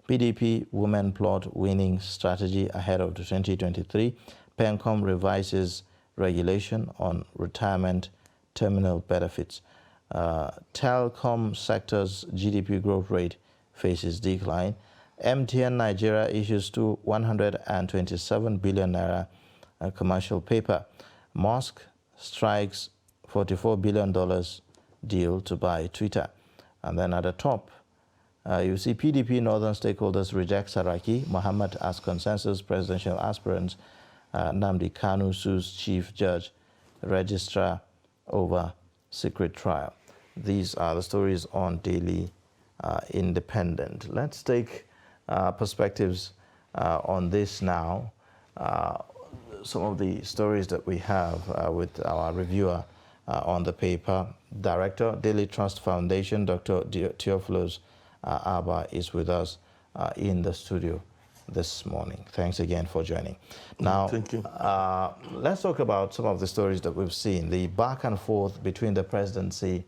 PDP women plot winning strategy ahead of the 2023. PENCOM revises regulation on retirement terminal benefits. Telecom sector's GDP growth rate faces decline. MTN Nigeria issues to 127 billion naira commercial paper. Musk strikes $44 billion deal to buy Twitter. And then at the top, you see PDP northern stakeholders reject Saraki Mohammed as consensus presidential aspirants. Nnamdi Kanu sues chief judge registrar over secret trial. These are the stories on Daily Independent. Let's take perspectives on this now. Some of the stories that we have with our reviewer on the paper. Director, Daily Trust Foundation, Dr. Theophilus Abba is with us in the studio this morning. Thanks again for joining. Now, thank you. Let's talk about some of the stories that we've seen. The back and forth between the presidency,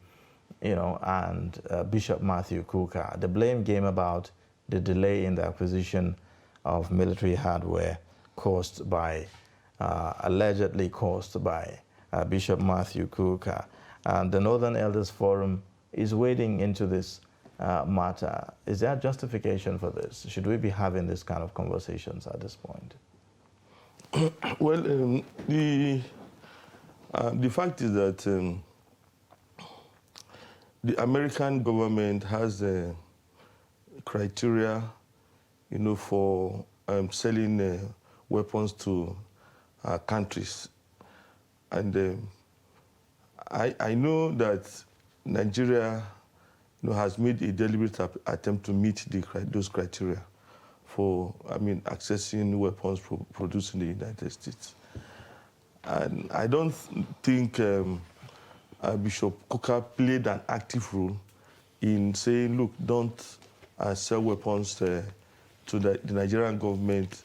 and Bishop Matthew Kuka. The blame game about the delay in the acquisition of military hardware allegedly caused by Bishop Matthew Kuka. And the Northern Elders Forum is wading into this matter. Is there justification for this? Should we be having this kind of conversations at this point? Well, the fact is that the American government has a criteria, for selling weapons to countries, and I know that Nigeria, has made a deliberate attempt to meet those criteria for, accessing weapons produced in the United States. And I don't think Bishop Kuka played an active role in saying, look, don't sell weapons to the Nigerian government,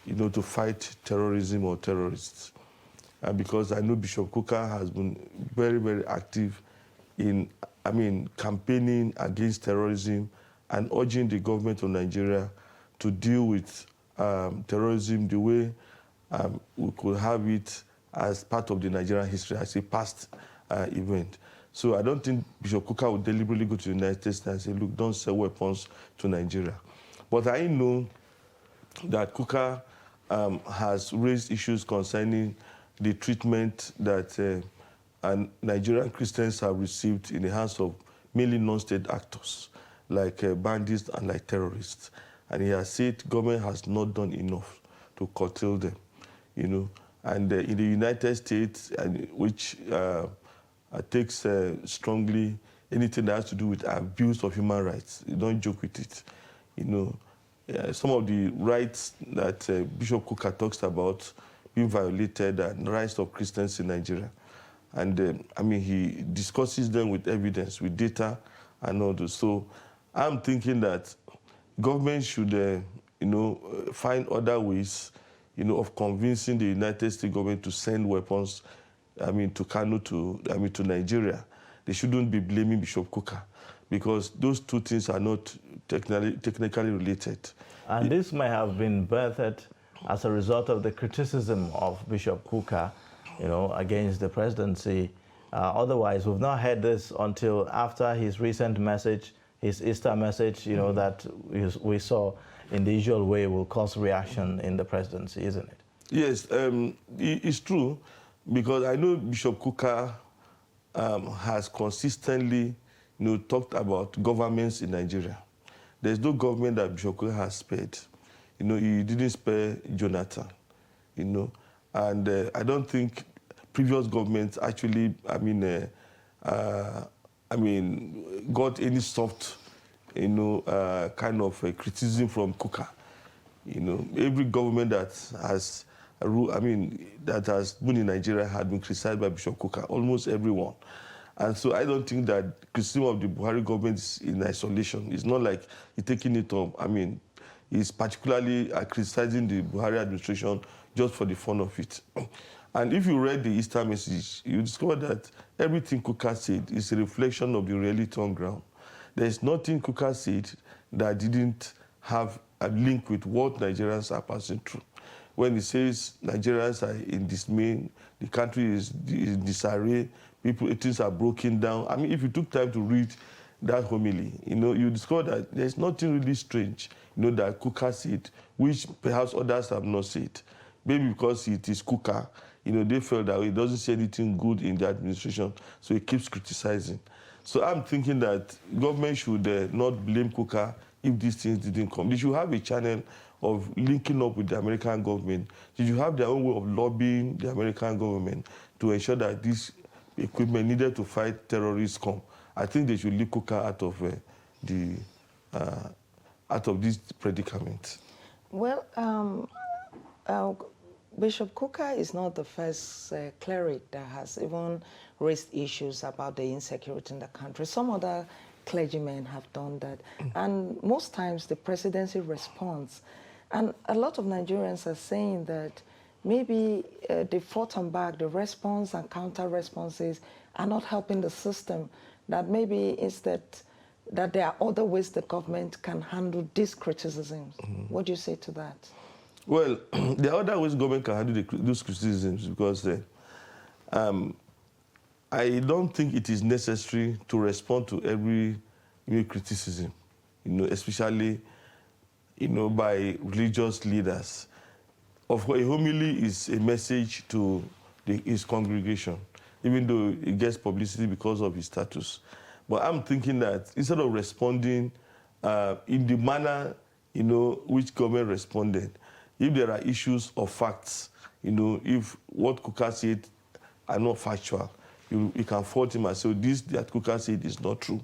to fight terrorism or terrorists. Because I know Bishop Kuka has been very, very active in, campaigning against terrorism and urging the government of Nigeria to deal with terrorism the way we could have it as part of the Nigerian history, as a past event. So I don't think Bishop Kuka would deliberately go to the United States and say, look, don't sell weapons to Nigeria. But I know that Kuka has raised issues concerning the treatment that Nigerian Christians have received in the hands of mainly non-state actors, like bandits and like terrorists. And he has said government has not done enough to curtail them, And in the United States, which takes strongly anything that has to do with abuse of human rights, you don't joke with it, some of the rights that Bishop Kuka talks about being violated and the rights of Christians in Nigeria. And he discusses them with evidence, with data and all those. So I'm thinking that government should, find other ways, of convincing the United States government to send weapons, to Kano, to Nigeria. They shouldn't be blaming Bishop Kuka, because those two things are not technically related. And this may have been birthed as a result of the criticism of Bishop Kuka, against the presidency. Otherwise, we've not heard this until after his recent message, his Easter message, that we saw in the usual way will cause reaction in the presidency, isn't it? Yes, it's true, because I know Bishop Kuka has consistently, talked about governments in Nigeria. There's no government that Bishop Kuka has spared. He didn't spare Jonathan, and I don't think previous governments actually, got any soft, kind of criticism from Kuka. Every government that has that has been in Nigeria had been criticized by Bishop Kuka, almost everyone. And so I don't think that criticism of the Buhari government is in isolation. It's not like he's taking it up. He's particularly criticizing the Buhari administration just for the fun of it. And if you read the Easter message, you discover that everything Kuka said is a reflection of the reality on ground. There's nothing Kuka said that didn't have a link with what Nigerians are passing through. When he says Nigerians are in dismay, the country is in disarray, things are broken down. I mean, if you took time to read that homily, you discover that there's nothing really strange, that Kuka said, which perhaps others have not said. Maybe because it is Kuka, they felt that he doesn't say anything good in the administration, so he keeps criticizing. So I'm thinking that government should not blame Kuka if these things didn't come. They should have a channel of linking up with the American government. They should have their own way of lobbying the American government to ensure that this equipment needed to fight terrorists come. I think they should leave Kuka out of this predicament. Well, Bishop Kuka is not the first cleric that has even raised issues about the insecurity in the country. Some other clergymen have done that. And most times the presidency responds. And a lot of Nigerians are saying that maybe the front and back, the response and counter responses are not helping the system. That maybe instead that there are other ways the government can handle these criticisms. What do you say to that? Well, there are other ways government can handle those criticisms because I don't think it is necessary to respond to every criticism, especially by religious leaders. Of course, a homily is a message to his congregation, even though it gets publicity because of his status. But I'm thinking that instead of responding in the manner which government responded, if there are issues of facts, if what Kuka said are not factual, you can fault him and say, this that Kuka said is not true.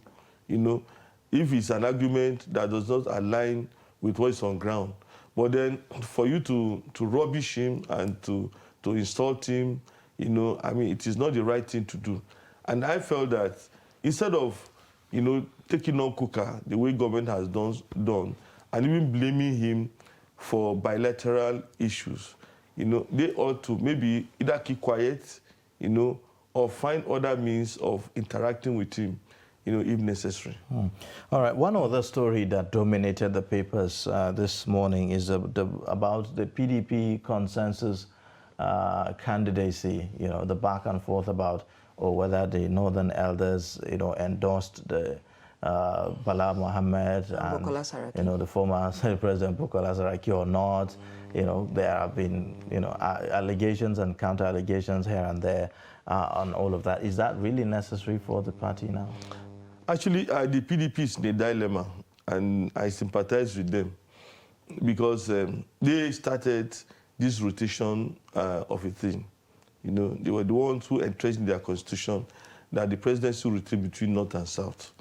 If it's an argument that does not align with what is on ground, but then for you to rubbish him and to insult him, I mean, it is not the right thing to do. And I felt that instead of, taking on Kuka the way government has done, and even blaming him for bilateral issues, they ought to maybe either keep quiet, or find other means of interacting with him, if necessary. All right. One other story that dominated the papers this morning is about the PDP Consensus candidacy, the back and forth about whether the Northern Elders, endorsed the Bala Mohammed and the former President Bukola Saraki or not. There have been, allegations and counter-allegations here and there on all of that. Is that really necessary for the party now? Actually, the PDP is in a dilemma, and I sympathize with them because they started this rotation of a thing. They were the ones who entrenched in their constitution that the presidency will rotate between North and South.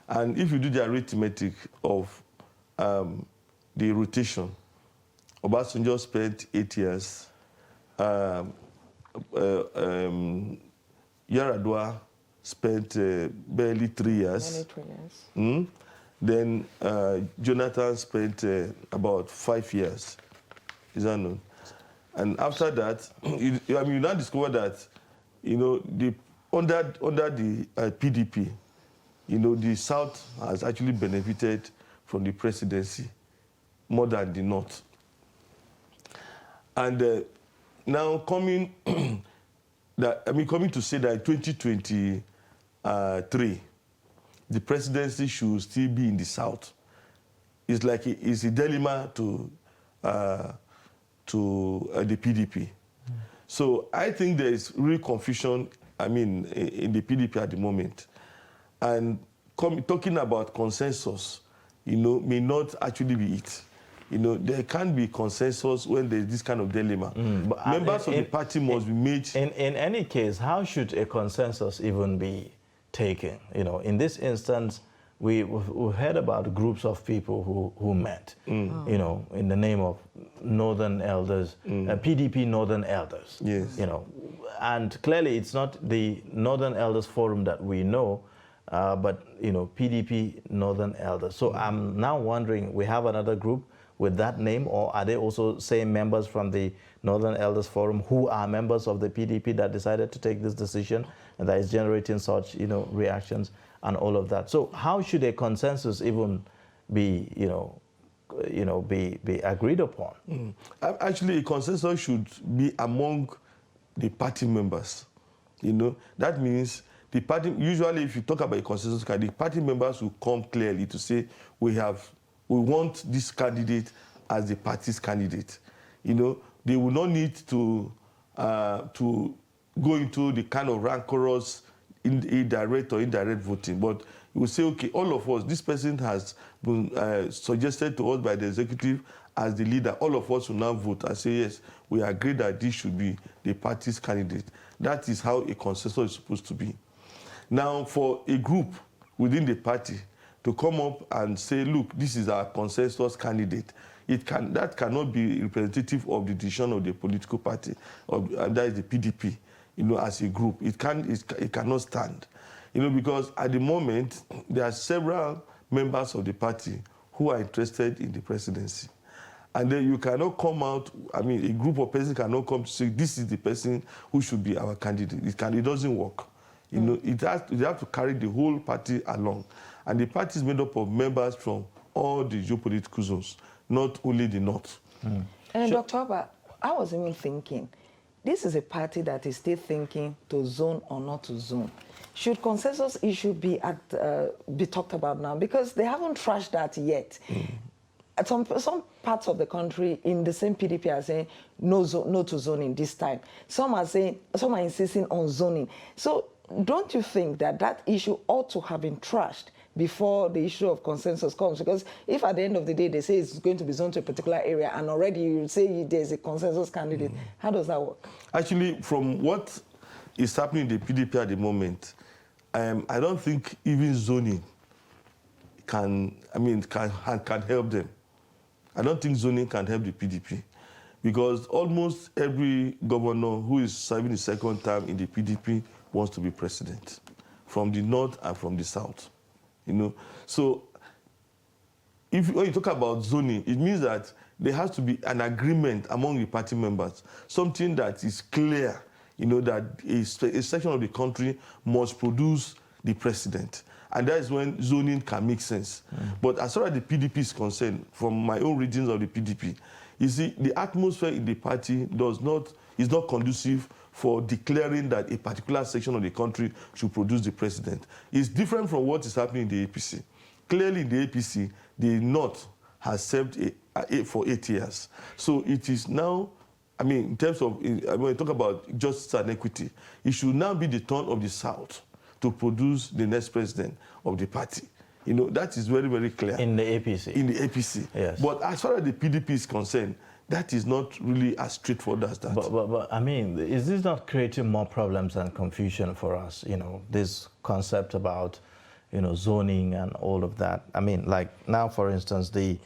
And if you do the arithmetic of the rotation, Obasanjo spent 8 years, Yar'Adua spent barely 3 years. Then Jonathan spent about 5 years. Is that known? And after that, you now discover that, under the PDP, the South has actually benefited from the presidency more than the North. And now coming to say that in 2023, the presidency should still be in the South. It's like it's a dilemma to the PDP. So I think there is real confusion, in the PDP at the moment. And talking about consensus, may not actually be it. There can be consensus when there's this kind of dilemma. But members of the party must be made. In any case, how should a consensus even be taken? In this instance, we've heard about groups of people who met, in the name of Northern Elders, PDP Northern Elders. Yes. And clearly it's not the Northern Elders Forum that we know, but PDP Northern Elders. So I'm now wondering, we have another group with that name, or are they also same members from the Northern Elders Forum who are members of the PDP that decided to take this decision and that is generating such reactions and all of that? So how should a consensus even be be agreed upon. Actually, a consensus should be among the party members. That means the party, usually if you talk about a consensus candidate, the party members will come clearly to say, we want this candidate as the party's candidate. They will not need to go into the kind of rancorous direct or indirect voting, but you will say, okay, all of us, this person has been suggested to us by the executive as the leader. All of us will now vote and say, yes, we agree that this should be the party's candidate. That is how a consensus is supposed to be. Now, for a group within the party to come up and say, look, this is our consensus candidate, that cannot be representative of the decision of the political party, and that is the PDP, as a group. It cannot stand. Because at the moment, there are several members of the party who are interested in the presidency. And then you cannot come out, a group of persons cannot come to say, this is the person who should be our candidate. It doesn't work. They have to carry the whole party along. And the party is made up of members from all the geopolitical zones, not only the North. And Dr. Oba, I was even thinking, this is a party that is still thinking to zone or not to zone. Should consensus issue be talked about now? Because they haven't trashed that yet. Some parts of the country in the same PDP are saying no to zoning this time. Some are insisting on zoning. So don't you think that issue ought to have been trashed before the issue of consensus comes? Because if at the end of the day they say it's going to be zoned to a particular area and already you say there's a consensus candidate, how does that work? Actually, from what is happening in the PDP at the moment, I don't think even zoning can help them. I don't think zoning can help the PDP, because almost every governor who is serving his second term in the PDP wants to be president, from the North and from the South. So when you talk about zoning, it means that there has to be an agreement among the party members, something that is clear, that a section of the country must produce the president. And that is when zoning can make sense. But as far as the PDP is concerned, from my own readings of the PDP, you see, the atmosphere in the party is not conducive for declaring that a particular section of the country should produce the president. It's different from what is happening in the APC. Clearly in the APC, the North has served for 8 years. So it is now, in terms of, when we talk about justice and equity, it should now be the turn of the South to produce the next president of the party. That is very, very clear. In the APC? In the APC. Yes. But as far as the PDP is concerned, that is not really as straightforward as that. But is this not creating more problems and confusion for us? This concept about, zoning and all of that. Like now, for instance, the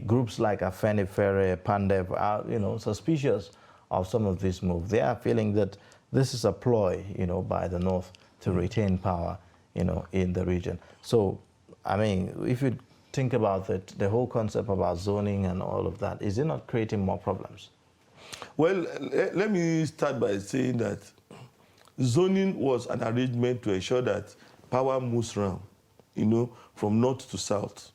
groups like Afenifere, Pandev are, suspicious of some of this move. They are feeling that this is a ploy, by the North to retain power, in the region. So, if you think about it, the whole concept about zoning and all of that, is it not creating more problems? Well, let me start by saying that zoning was an arrangement to ensure that power moves around, from North to South.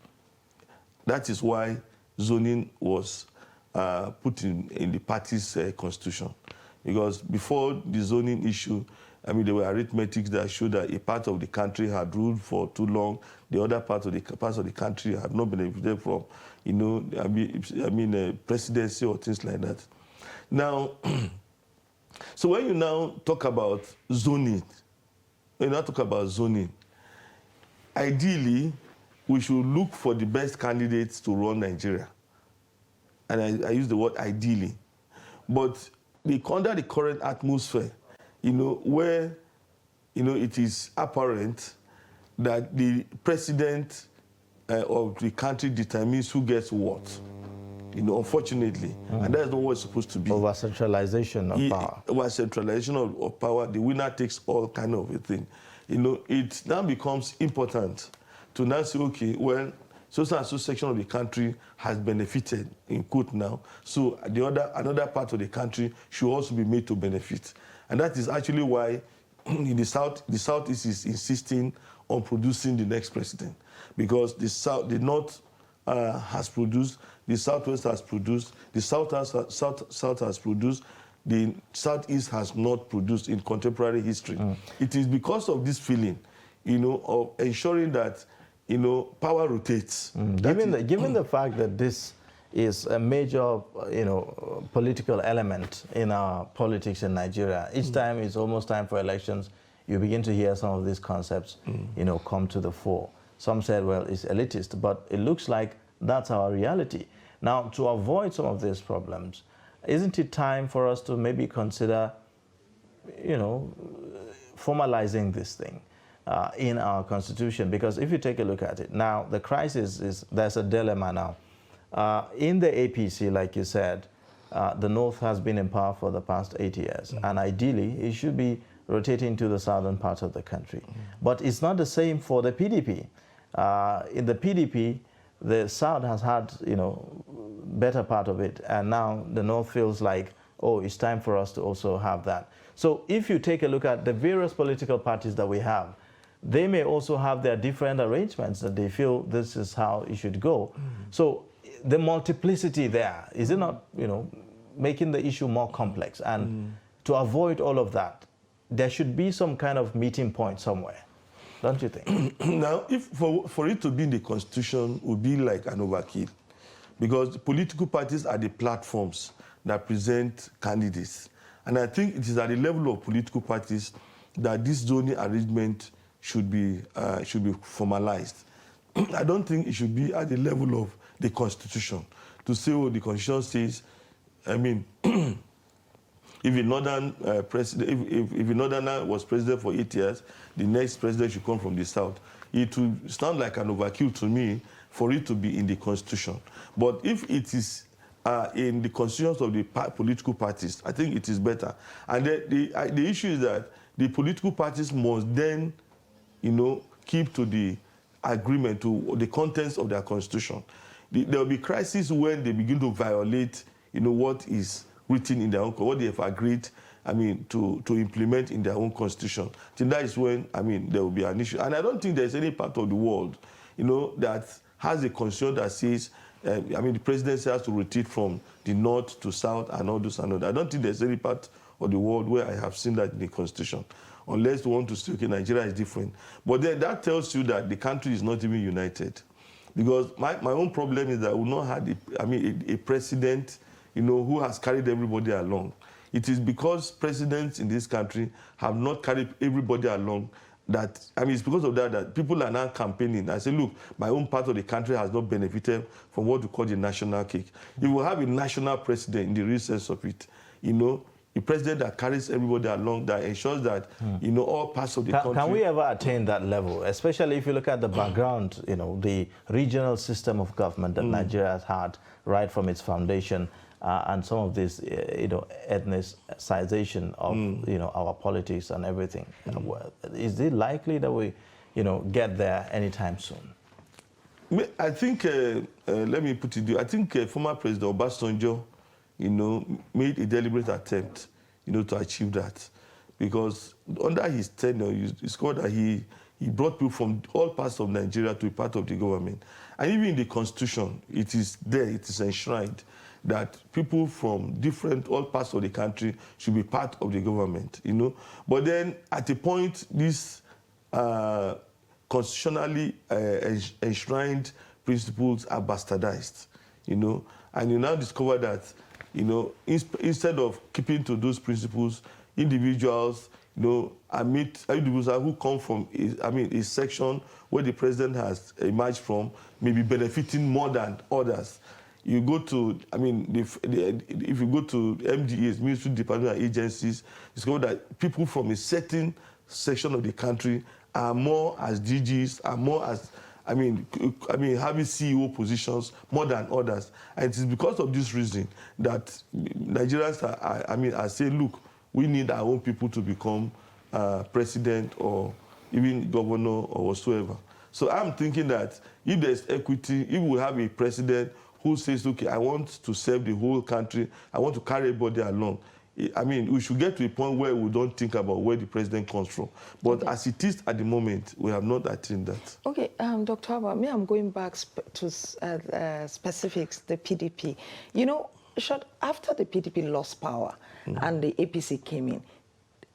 That is why zoning was put in the party's constitution. Because before the zoning issue, there were arithmetics that showed that a part of the country had ruled for too long, the other parts of the country had not benefited from, presidency or things like that. Now, so when you now talk about zoning, ideally, we should look for the best candidates to run Nigeria. And I use the word ideally. But under the current atmosphere, where, it is apparent that the president of the country determines who gets what, unfortunately. And that is not what it's supposed to be. Over-centralization of power. Over-centralization of power, the winner takes all kind of a thing. It now becomes important to now say, okay, well, so section of the country has benefited, in quote now, so another part of the country should also be made to benefit. And that is actually why in the Southeast is insisting on producing the next president. Because the North has produced, the Southwest has produced, the South has produced, the Southeast has not produced in contemporary history. It is because of this feeling, of ensuring that, power rotates. Given the fact that this is a major, political element in our politics in Nigeria, each time it's almost time for elections, you begin to hear some of these concepts, come to the fore. Some said, well, it's elitist, but it looks like that's our reality. Now, to avoid some of these problems, isn't it time for us to maybe consider, formalizing this thing in our constitution? Because if you take a look at it, now the crisis is, there's a dilemma now. In the APC, like you said, the North has been in power for the past 8 years, and ideally it should be rotating to the southern part of the country. But it's not the same for the PDP. In the PDP, the South has had, better part of it, and now the North feels like, oh, it's time for us to also have that. So if you take a look at the various political parties that we have, they may also have their different arrangements that they feel this is how it should go. So the multiplicity there, is it not, making the issue more complex? And to avoid all of that, there should be some kind of meeting point somewhere, don't you think? Now, if for it to be in the Constitution would be like an overkill, because the political parties are the platforms that present candidates. And I think it is at the level of political parties that this zoning arrangement should be formalized. I don't think it should be at the level of the Constitution to say, oh, the Constitution says, if a northern president, if a northerner was president for 8 years, the next president should come from the south. It would sound like an overkill to me for it to be in the Constitution. But if it is in the constitutions of the political parties, I think it is better. And the issue is that the political parties must then, keep to the agreement, to the contents of their constitution. There will be crises when they begin to violate, what is written in their own, what they have agreed, to implement in their own constitution. I think that is when, there will be an issue. And I don't think there's any part of the world, that has a constitution that says, the presidency has to rotate from the north to south and all this and all that. I don't think there's any part of the world where I have seen that in the constitution, unless you want to say, okay, Nigeria is different. But then that tells you that the country is not even united. Because my own problem is that we not had a president, who has carried everybody along. It is because presidents in this country have not carried everybody along that, it's because of that people are now campaigning. I say, look, my own part of the country has not benefited from what we call the national cake. If we have a national president in the real sense of it, a president that carries everybody along, that ensures that, all parts of the country... Can we ever attain that level, especially if you look at the background, the regional system of government that Nigeria has had right from its foundation, and some of this, ethnicization of, our politics and everything. Is it likely that we, get there anytime soon? I think, let me put it, I think former President Obasanjo, made a deliberate attempt, to achieve that. Because under his tenure, it's called that he brought people from all parts of Nigeria to be part of the government. And even in the Constitution, it is there, it is enshrined that people from all parts of the country should be part of the government, But then at a point, these constitutionally enshrined principles are bastardized, And you now discover that, instead of keeping to those principles, individuals, individuals who come from, a section where the president has emerged from, may be benefiting more than others. You go to, if you go to MDAs, Ministry Department agencies, discover that people from a certain section of the country are more as DGs, are more as, having CEO positions more than others. And it is because of this reason that Nigerians are saying, look, we need our own people to become president or even governor or whatsoever. So I'm thinking that if there's equity, if we have a president who says, okay, I want to serve the whole country, I want to carry everybody along, I mean, we should get to a point where we don't think about where the president comes from. But Okay. as it is at the moment, we have not attained that. Okay, Dr. Abba, I'm going back to specifics, the PDP. You know, after the PDP lost power and the APC came in,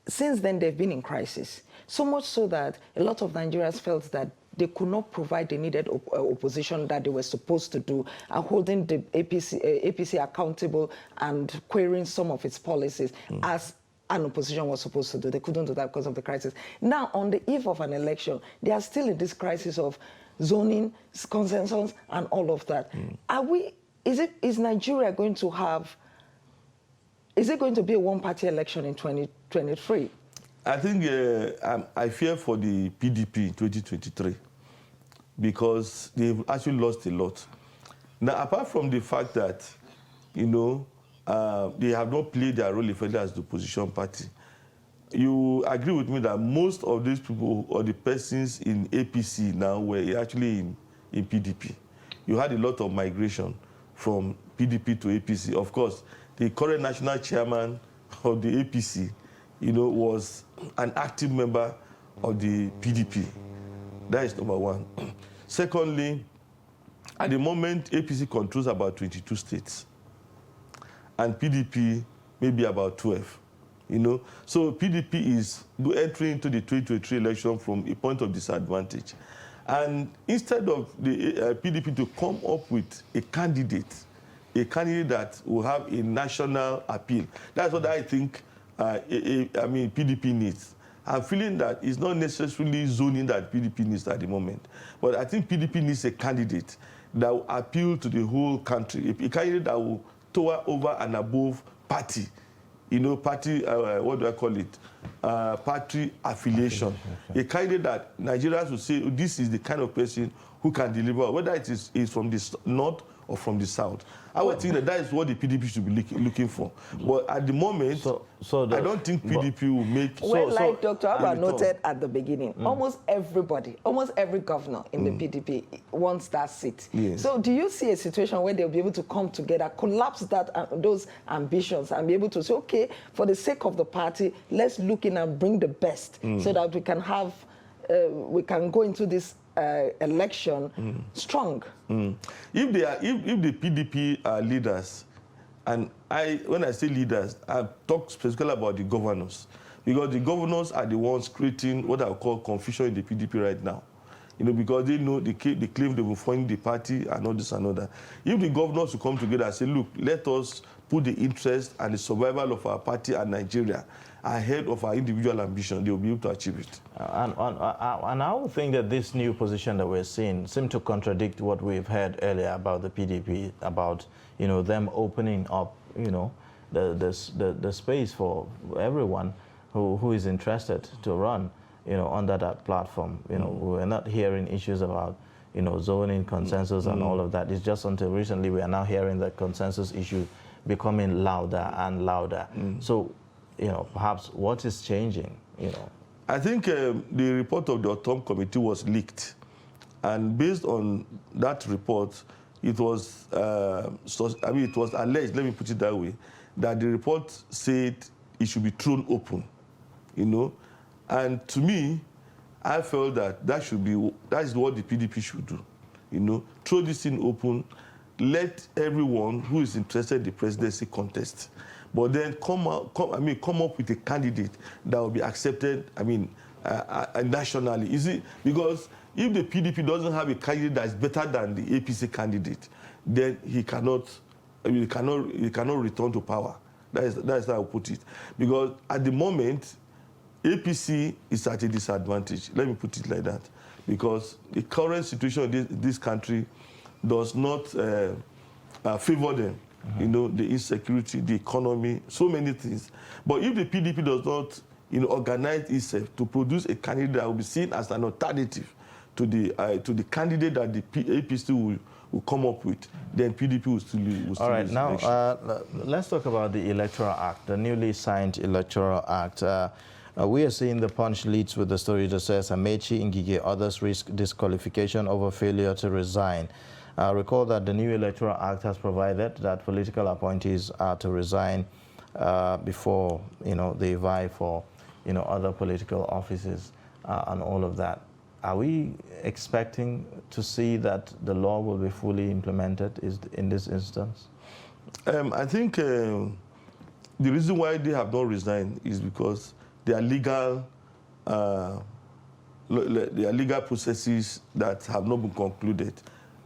since then they've been in crisis. So much so that a lot of Nigerians felt that they could not provide the needed opposition that they were supposed to do, and holding the APC accountable and querying some of its policies as an opposition was supposed to do. They couldn't do that because of the crisis. Now, on the eve of an election, they are still in this crisis of zoning, consensus, and all of that. Is Nigeria going to have, is it going to be a one-party election in 2023? I think I fear for the PDP in 2023 because they've actually lost a lot. Now, apart from the fact that, you know, they have not played their role effectively as the opposition party, you agree with me that most of these people or the persons in APC now were actually in PDP. You had a lot of migration from PDP to APC. Of course, the current national chairman of the APC, you know, was an active member of the PDP. That is number one. Secondly, at the moment, APC controls about 22 states, and PDP maybe about 12. You know, so PDP is entering into the 2023 election from a point of disadvantage, and instead of the PDP to come up with a candidate that will have a national appeal, that's what I think. PDP needs. I'm feeling that it's not necessarily zoning that PDP needs at the moment, but I think PDP needs a candidate that will appeal to the whole country, a candidate that will tower over and above party, you know, party, what do I call it, party affiliation. A candidate that Nigerians will say, oh, this is the kind of person who can deliver, whether it is from the north or from the south. I would think that is what the PDP should be looking for. But at the moment, I don't think PDP will make... Like Dr. Abba noted at the beginning, almost everybody, almost every governor in the PDP wants that seat. Yes. So do you see a situation where they'll be able to come together, collapse those ambitions, and be able to say, okay, for the sake of the party, let's look in and bring the best so that we can have, we can go into this election strong. If the PDP leaders, and when I say leaders, I talk specifically about the governors, because the governors are the ones creating what I call confusion in the PDP right now. You know, because they know they claim they will fund the party and all this and all that. If the governors will come together and say, look, let us put the interest and the survival of our party and Nigeria ahead of our individual ambition, they will be able to achieve it. And I would think that this new position that we're seeing seems to contradict what we've heard earlier about the PDP, about, you know, them opening up, you know, the space for everyone who is interested to run, you know, under that platform. You know, we're not hearing issues about, you know, zoning, consensus and all of that. It's just until recently we are now hearing that consensus issue becoming louder and louder. So, you know, perhaps what is changing, you know? I think the report of the Autumn Committee was leaked. And based on that report, it was, it was alleged, let me put it that way, that the report said it should be thrown open, you know? And to me, I felt that that is what the PDP should do, you know? Throw this thing open, let everyone who is interested in the presidency contest. But then come up with a candidate that will be accepted, nationally. You see, because if the PDP doesn't have a candidate that is better than the APC candidate, then he cannot return to power. That is how I put it. Because at the moment, APC is at a disadvantage. Let me put it like that. Because the current situation in this country does not favor them. You know, the insecurity, the economy, so many things. But if the PDP does not, you know, organize itself to produce a candidate that will be seen as an alternative to the candidate that the APC will come up with, then PDP will still lose. All right, now let's talk about the Electoral Act, the newly signed Electoral Act. We are seeing the Punch leads with the story that says Amechi, Ngige, others risk disqualification over failure to resign. Recall that the new Electoral Act has provided that political appointees are to resign before, they vie for, other political offices and all of that. Are we expecting to see that the law will be fully implemented in this instance? I think the reason why they have not resigned is because their legal processes that have not been concluded.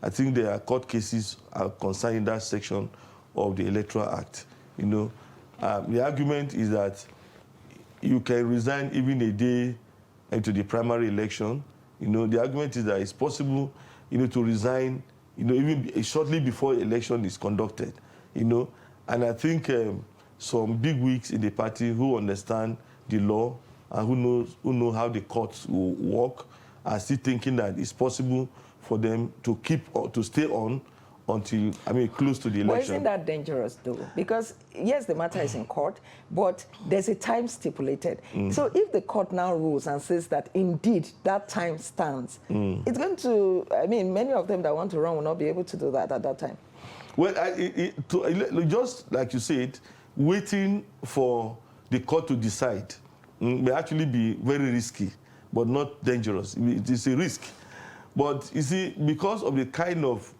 I think there are court cases concerning that section of the Electoral Act. The argument is that you can resign even a day into the primary election. The argument is that it's possible, to resign, even shortly before election is conducted, And I think some big wigs in the party who understand the law and who know how the courts will work are still thinking that it's possible for them to stay on until, close to the election. Well, isn't that dangerous, though? Because, yes, the matter is in court, but there's a time stipulated. So if the court now rules and says that, indeed, that time stands, it's going to, many of them that want to run will not be able to do that at that time. Well, just like you said, waiting for the court to decide may actually be very risky, but not dangerous. It is a risk. But you see, because of the kind of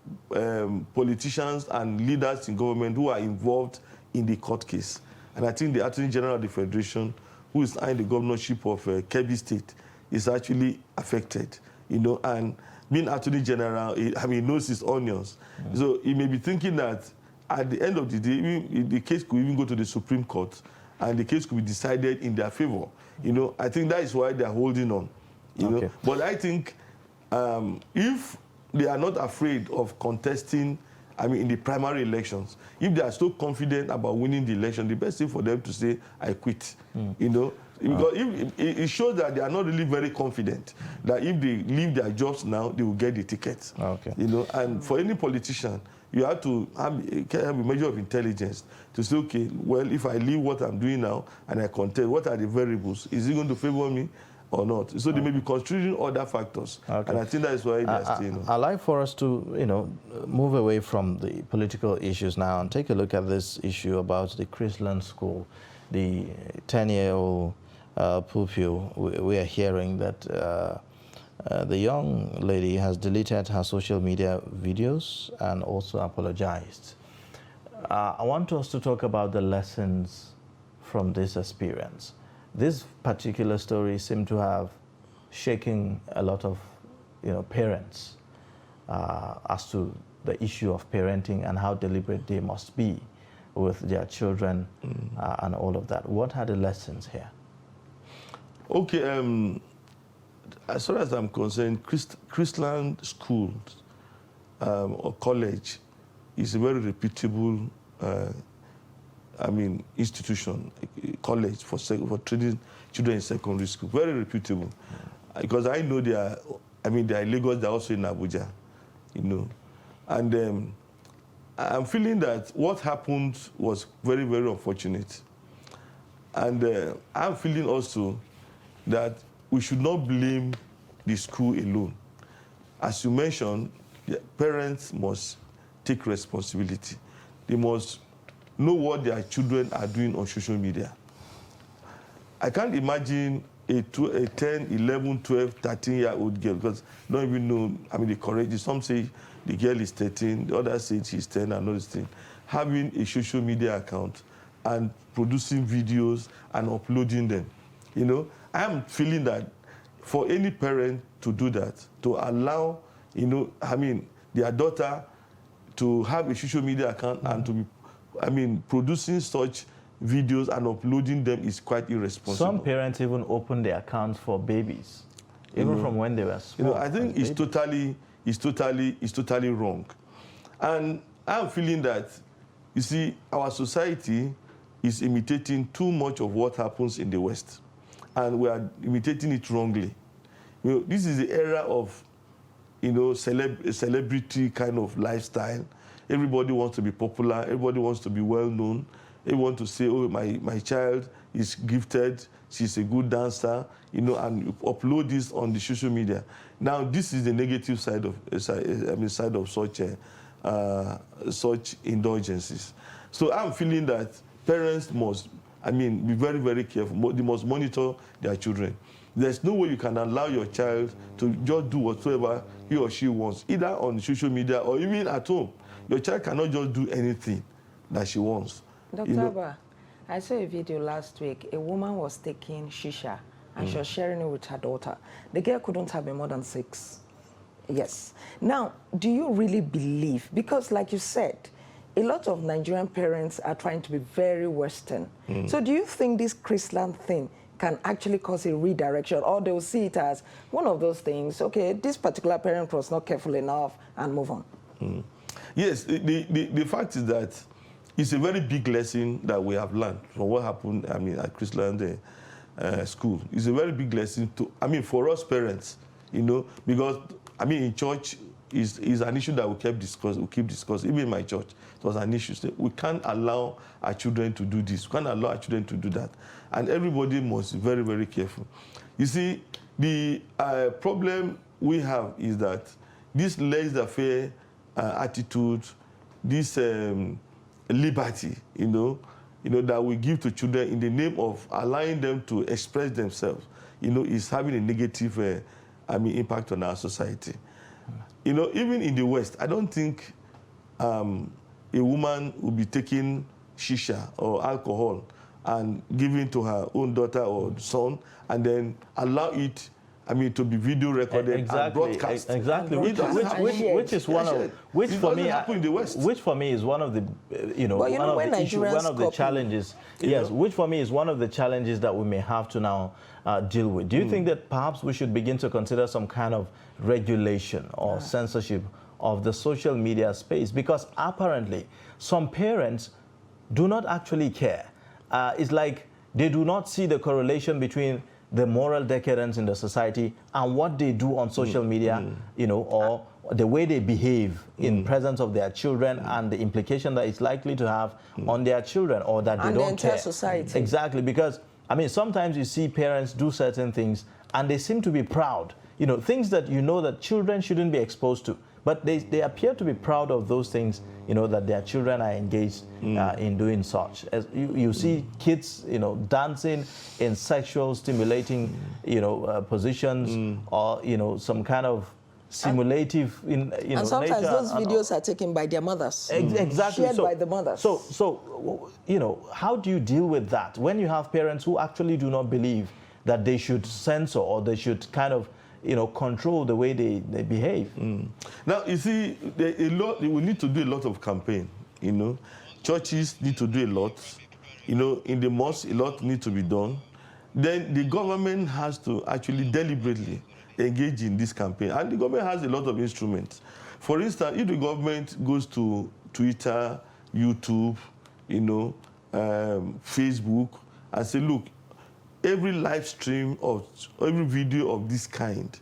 politicians and leaders in government who are involved in the court case, and I think the Attorney General of the Federation, who is in the governorship of Kebbi State, is actually affected, and being Attorney General, he knows his onions. So he may be thinking that at the end of the day, the case could even go to the Supreme Court, and the case could be decided in their favor. I think that is why they are holding on. Okay. But I think if they are not afraid of contesting, in the primary elections, if they are so confident about winning the election, the best thing for them to say, I quit, Because it shows that they are not really very confident that if they leave their jobs now, they will get the tickets. Okay. And for any politician, you have to have a measure of intelligence to say, okay, well, if I leave what I'm doing now and I contest, what are the variables? Is it going to favor me or not? So they may be considering other factors. Okay. And I think that is why they are still. I'd like for us to, move away from the political issues now and take a look at this issue about the Chrisland School, the 10-year-old pupil. We are hearing that the young lady has deleted her social media videos and also apologized. I want us to talk about the lessons from this experience. This particular story seemed to have shaken a lot of, parents as to the issue of parenting and how deliberate they must be with their children and all of that. What are the lessons here? Okay, as far as I'm concerned, Chrisland School or college is a very reputable institution, college for training children in secondary school. Very reputable, because I know they are in Lagos. They're also in Abuja, and I'm feeling that what happened was very, very unfortunate, and I'm feeling also that we should not blame the school alone. As you mentioned, the parents must take responsibility. They must know what their children are doing on social media. I can't imagine a 10, 11, 12, 13-year-old girl, because I don't even know, the correct, some say the girl is 13, the others say she's 10, and all this thing, having a social media account and producing videos and uploading them. I'm feeling that for any parent to do that, to allow, their daughter to have a social media account and to be, producing such videos and uploading them is quite irresponsible. Some parents even open their accounts for babies, even from when they were small. I think it's totally wrong. And I'm feeling that, you see, our society is imitating too much of what happens in the West. And we are imitating it wrongly. This is the era of, celebrity kind of lifestyle. Everybody wants to be popular. Everybody wants to be well known. They want to say, oh, my child is gifted. She's a good dancer, and upload this on the social media. Now, this is the negative side of such indulgences. So I'm feeling that parents must, be very, very careful. They must monitor their children. There's no way you can allow your child to just do whatsoever he or she wants, either on social media or even at home. Your child cannot just do anything that she wants. Dr. Abba, I saw a video last week. A woman was taking Shisha and she was sharing it with her daughter. The girl couldn't have been more than 6. Yes. Now, do you really believe, because like you said, a lot of Nigerian parents are trying to be very Western. So do you think this Christian thing can actually cause a redirection, or they'll see it as one of those things, okay, this particular parent was not careful enough, and move on? Yes, the fact is that it's a very big lesson that we have learned from what happened, at Christian school. It's a very big lesson for us parents, because, in church, is an issue that we keep discussing. Even in my church, it was an issue. So we can't allow our children to do this. We can't allow our children to do that. And everybody must be very, very careful. You see, the problem we have is that this laissez-faire attitude, this liberty, that we give to children in the name of allowing them to express themselves, is having a negative, impact on our society. Even in the West, I don't think a woman will be taking shisha or alcohol and giving to her own daughter or son, and then allow it, to be video recorded and broadcast. Exactly. Which is one of which for me is one of the one of the issues, one of the challenges. Yes, which for me is one of the challenges that we may have to now deal with. Do you think that perhaps we should begin to consider some kind of regulation or censorship of the social media space? Because apparently some parents do not actually care. It's like they do not see the correlation between the moral decadence in the society and what they do on social media, or the way they behave in presence of their children and the implication that it's likely to have on their children, or that they don't care. And the entire society. Exactly, because, sometimes you see parents do certain things and they seem to be proud, things that that children shouldn't be exposed to. But they appear to be proud of those things, that their children are engaged in doing such. As you see kids, dancing in sexual stimulating, positions, or, some kind of simulative, and sometimes those videos are taken by their mothers. Exactly. Shared by the mothers. So, how do you deal with that when you have parents who actually do not believe that they should censor or they should kind of control the way they behave? Now, you see, we need to do a lot of campaign, Churches need to do a lot. In the mosque, a lot need to be done. Then the government has to actually deliberately engage in this campaign. And the government has a lot of instruments. For instance, if the government goes to Twitter, YouTube, Facebook, and say, look, every live stream of every video of this kind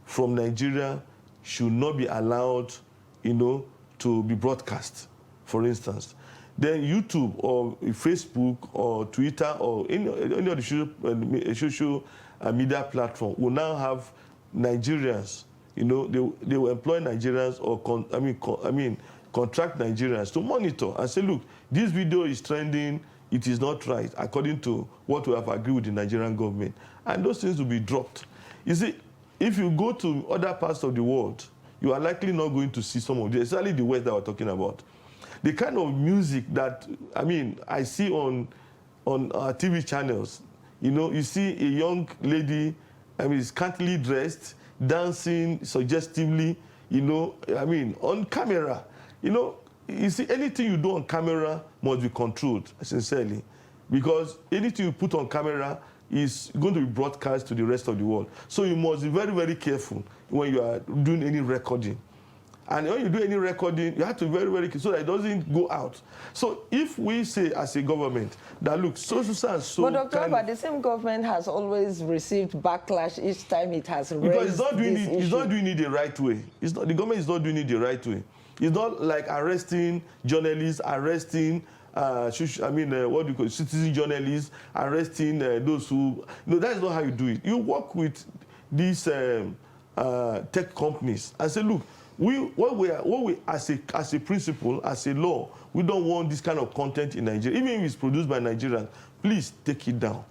from Nigeria should not be allowed, to be broadcast, for instance. Then YouTube or Facebook or Twitter or any of the social media platform will now have Nigerians, they will employ Nigerians or contract Nigerians to monitor and say, look, this video is trending, it is not right, according to what we have agreed with the Nigerian government. And those things will be dropped. You see, if you go to other parts of the world, you are likely not going to see some of this, especially the West that we're talking about. The kind of music that, I see on our TV channels, you see a young lady, scantily dressed, dancing suggestively, on camera. You see, anything you do on camera must be controlled, sincerely, because anything you put on camera is going to be broadcast to the rest of the world. So you must be very, very careful when you are doing any recording. And when you do any recording, you have to be very, very careful so that it doesn't go out. So if we say as a government that, look, so and so... But Dr. Abba, the same government has always received backlash each time it has raised because it's not doing it the right way. The government is not doing it the right way. It's not like arresting journalists, arresting citizen journalists, arresting those who... No, that is not how you do it. You work with these tech companies and say, look, as a principle, as a law, we don't want this kind of content in Nigeria. Even if it's produced by Nigerians, please take it down.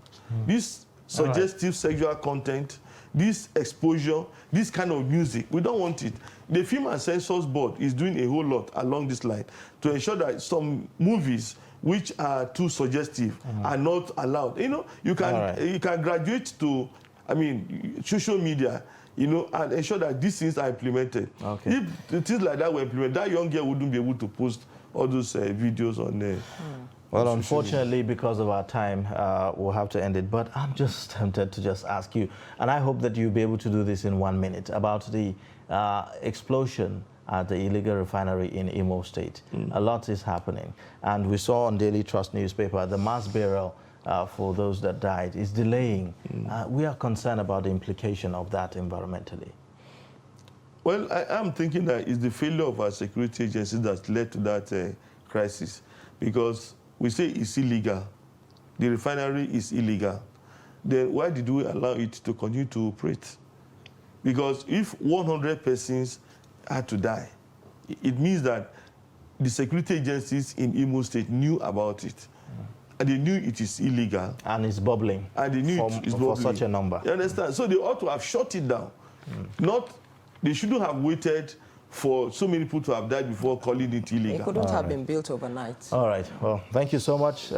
This suggestive sexual content, this exposure, this kind of music, we don't want it. The Film and Censors Board is doing a whole lot along this line to ensure that some movies which are too suggestive are not allowed. You know, you can graduate to, I mean, social media, you know, and ensure that these things are implemented. Okay. If things like that were implemented, that young girl wouldn't be able to post all those videos on there. Well, unfortunately, because of our time, we'll have to end it. But I'm just tempted to just ask you, and I hope that you'll be able to do this in 1 minute, about the explosion at the illegal refinery in Imo State. A lot is happening. And we saw on Daily Trust newspaper, the mass burial for those that died is delaying. We are concerned about the implication of that environmentally. Well, I am thinking that it's the failure of our security agencies that led to that crisis. Because we say it's illegal. The refinery is illegal. Then why did we allow it to continue to operate? Because if 100 persons had to die, it means that the security agencies in Imo State knew about it. And they knew it is illegal. And it's bubbling. And they knew it is bubbling. For such a number. You understand? So they ought to have shut it down. They shouldn't have waited for so many people to have died before calling it illegal. It couldn't have been built overnight. All right. Well, thank you so much.